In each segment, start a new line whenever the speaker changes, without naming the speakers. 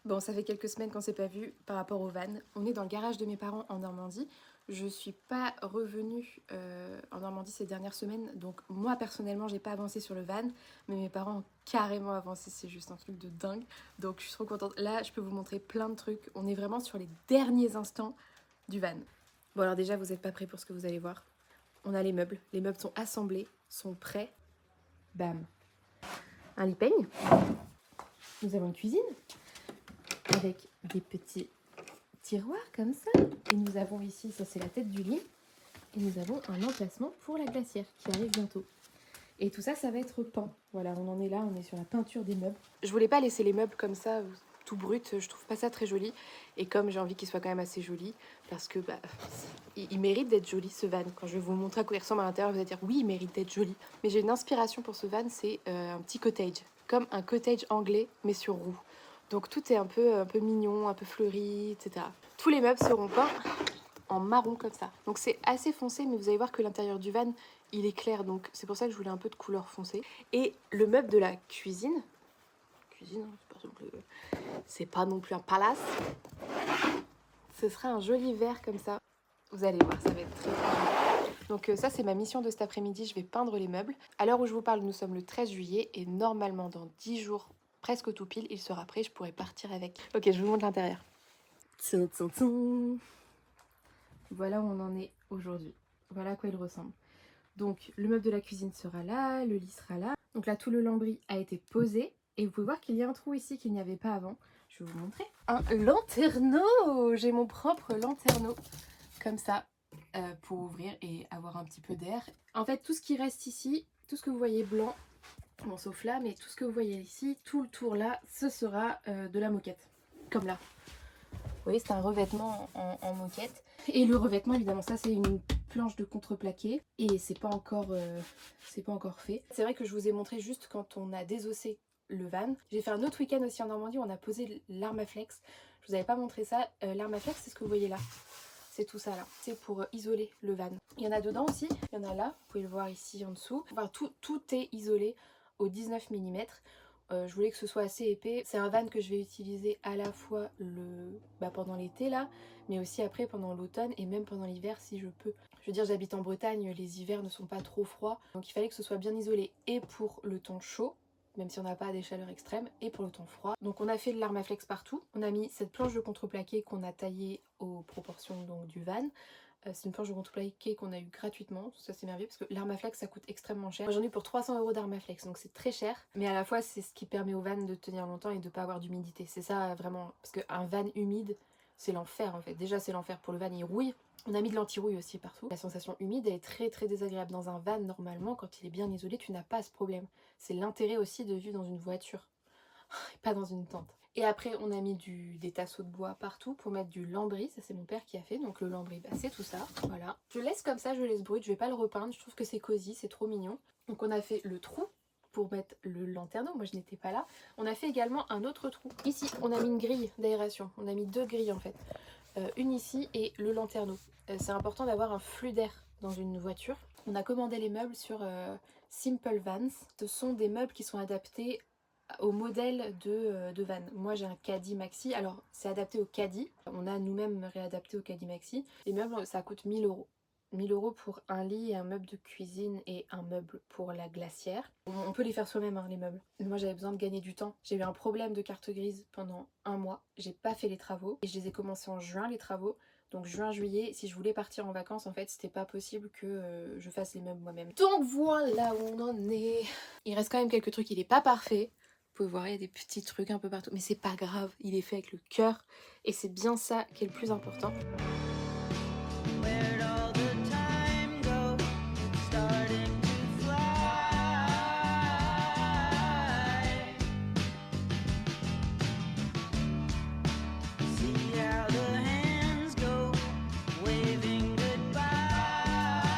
Bon, ça fait quelques semaines qu'on s'est pas vu par rapport au van. On est dans le garage de mes parents en Normandie. Je suis pas revenue en Normandie ces dernières semaines, donc moi personnellement j'ai pas avancé sur le van, mais mes parents ont carrément avancé, c'est juste un truc de dingue. Donc je suis trop contente. Là, je peux vous montrer plein de trucs. On est vraiment sur les derniers instants du van. Bon alors déjà, vous êtes pas prêts pour ce que vous allez voir. On a les meubles sont assemblés, sont prêts. Bam. Un lit peigne. Nous avons une cuisine avec des petits tiroirs comme ça. Et nous avons ici, ça c'est la tête du lit. Et nous avons un emplacement pour la glacière qui arrive bientôt. Et tout ça, ça va être peint. Voilà, on en est là, on est sur la peinture des meubles. Je voulais pas laisser les meubles comme ça, tout brut, je trouve pas ça très joli. Et comme j'ai envie qu'il soit quand même assez joli, parce que il mérite d'être joli ce van. Quand je vais vous montrer à quoi il ressemble à l'intérieur, vous allez dire oui, il mérite d'être joli. Mais j'ai une inspiration pour ce van, c'est un petit cottage. Comme un cottage anglais, mais sur roue. Donc tout est un peu mignon, un peu fleuri, etc. Tous les meubles seront peints en marron comme ça. Donc c'est assez foncé, mais vous allez voir que l'intérieur du van, il est clair. Donc c'est pour ça que je voulais un peu de couleur foncée. Et le meuble de la cuisine, c'est pas non plus un palace. Ce sera un joli vert comme ça. Vous allez voir, ça va être très joli. Donc ça, c'est ma mission de cet après-midi. Je vais peindre les meubles. À l'heure où je vous parle, nous sommes le 13 juillet. Et normalement, dans 10 jours, presque tout pile, il sera prêt. Je pourrai partir avec. Ok, je vous montre l'intérieur. Voilà où on en est aujourd'hui. Voilà à quoi il ressemble. Donc le meuble de la cuisine sera là, le lit sera là. Donc là tout le lambris a été posé. Et vous pouvez voir qu'il y a un trou ici qu'il n'y avait pas avant. Je vais vous montrer. Un lanterneau. J'ai mon propre lanterneau. Comme ça. Pour ouvrir et avoir un petit peu d'air. En fait tout ce qui reste ici, tout ce que vous voyez blanc, bon sauf là, mais tout ce que vous voyez ici, tout le tour là, ce sera de la moquette. Comme là. Vous voyez, c'est un revêtement en moquette. Et le revêtement, évidemment, ça c'est une planche de contreplaqué. Et c'est pas encore fait. C'est vrai que je vous ai montré juste quand on a désossé le van. J'ai fait un autre week-end aussi en Normandie où on a posé l'Armaflex. Je vous avais pas montré ça. L'Armaflex, c'est ce que vous voyez là. C'est tout ça là. C'est pour isoler le van. Il y en a dedans aussi. Il y en a là. Vous pouvez le voir ici en dessous. Enfin, tout est isolé au 19 mm. Je voulais que ce soit assez épais. C'est un van que je vais utiliser à la fois pendant l'été là, mais aussi après pendant l'automne et même pendant l'hiver si je peux. Je veux dire, j'habite en Bretagne, les hivers ne sont pas trop froids, donc il fallait que ce soit bien isolé et pour le temps chaud, même si on n'a pas des chaleurs extrêmes, et pour le temps froid. Donc on a fait de l'Armaflex partout. On a mis cette planche de contreplaqué qu'on a taillée aux proportions donc, du van. C'est une planche de contreplaqué qu'on a eu gratuitement, ça c'est merveilleux parce que l'Armaflex ça coûte extrêmement cher. Moi j'en ai pour 300 € d'Armaflex donc c'est très cher, mais à la fois c'est ce qui permet au van de tenir longtemps et de pas avoir d'humidité. C'est ça vraiment, parce qu'un van humide c'est l'enfer en fait. Déjà c'est l'enfer pour le van, il rouille. On a mis de l'anti-rouille aussi partout. La sensation humide elle est très très désagréable. Dans un van normalement quand il est bien isolé tu n'as pas ce problème. C'est l'intérêt aussi de vivre dans une voiture et pas dans une tente. Et après on a mis des tasseaux de bois partout pour mettre du lambris, ça c'est mon père qui a fait, donc le lambris c'est tout ça, voilà. Je laisse comme ça, je laisse brut, je vais pas le repeindre, je trouve que c'est cosy, c'est trop mignon. Donc on a fait le trou pour mettre le lanterneau, moi je n'étais pas là. On a fait également un autre trou. Ici on a mis une grille d'aération, on a mis 2 grilles en fait. Une ici et le lanterneau. C'est important d'avoir un flux d'air dans une voiture. On a commandé les meubles sur Simple Vans. Ce sont des meubles qui sont adaptés au modèle de van. Moi j'ai un Caddy Maxi, alors c'est adapté au Caddy, on a nous-mêmes réadapté au Caddy Maxi. Les meubles ça coûte 1000 €. 1000 € pour un lit et un meuble de cuisine et un meuble pour la glacière. On peut les faire soi-même hein, les meubles. Moi j'avais besoin de gagner du temps. J'ai eu un problème de carte grise pendant un mois. J'ai pas fait les travaux et je les ai commencés en juin les travaux. Donc juin-juillet, si je voulais partir en vacances en fait c'était pas possible que je fasse les meubles moi-même. Donc voilà où on en est. Il reste quand même quelques trucs, il est pas parfait. Vous pouvez voir, il y a des petits trucs un peu partout. Mais c'est pas grave, il est fait avec le cœur. Et c'est bien ça qui est le plus important.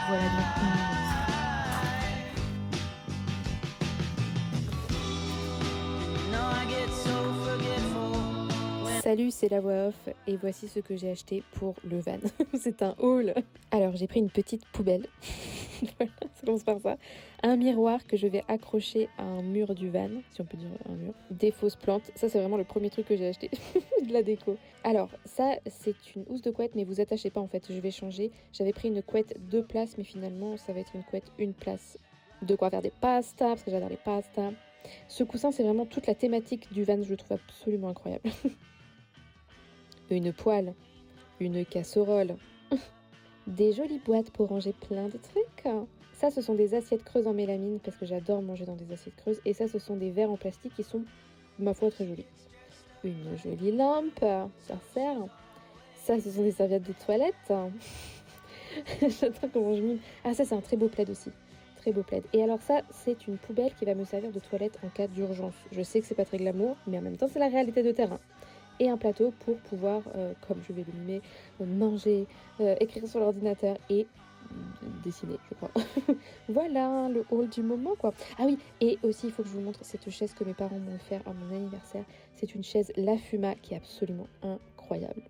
Voilà donc Salut, c'est la voix off et voici ce que j'ai acheté pour le van. C'est un haul. Alors j'ai pris une petite poubelle
Voilà, ça commence par ça. Un miroir que je vais accrocher à un mur du van, si on peut dire un mur. Des fausses plantes, ça c'est vraiment le premier truc que j'ai acheté, de la déco. Alors ça c'est une housse de couette, mais vous attachez pas en fait, je vais changer. J'avais pris une couette 2 places, mais finalement ça va être une couette 1 place. De quoi faire des pastas, parce que j'adore les pastas. Ce coussin c'est vraiment toute la thématique du van, je le trouve absolument incroyable. Une poêle, une casserole, des jolies boîtes pour ranger plein de trucs. Ça, ce sont des assiettes creuses en mélamine parce que j'adore manger dans des assiettes creuses. Et ça, ce sont des verres en plastique qui sont, ma foi, très jolis. Une jolie lampe, ça sert. Ça, ce sont des serviettes de toilette. J'attends comment je mime. Ah, ça, c'est un très beau plaid aussi. Très beau plaid. Et alors ça, c'est une poubelle qui va me servir de toilette en cas d'urgence. Je sais que c'est pas très glamour, mais en même temps, c'est la réalité de terrain. Et un plateau pour pouvoir, comme je vais le mimer, manger, écrire sur l'ordinateur et dessiner, je crois. Voilà le haul du moment, quoi. Ah oui, et aussi, il faut que je vous montre cette chaise que mes parents m'ont offert à mon anniversaire. C'est une chaise La Fuma qui est absolument incroyable.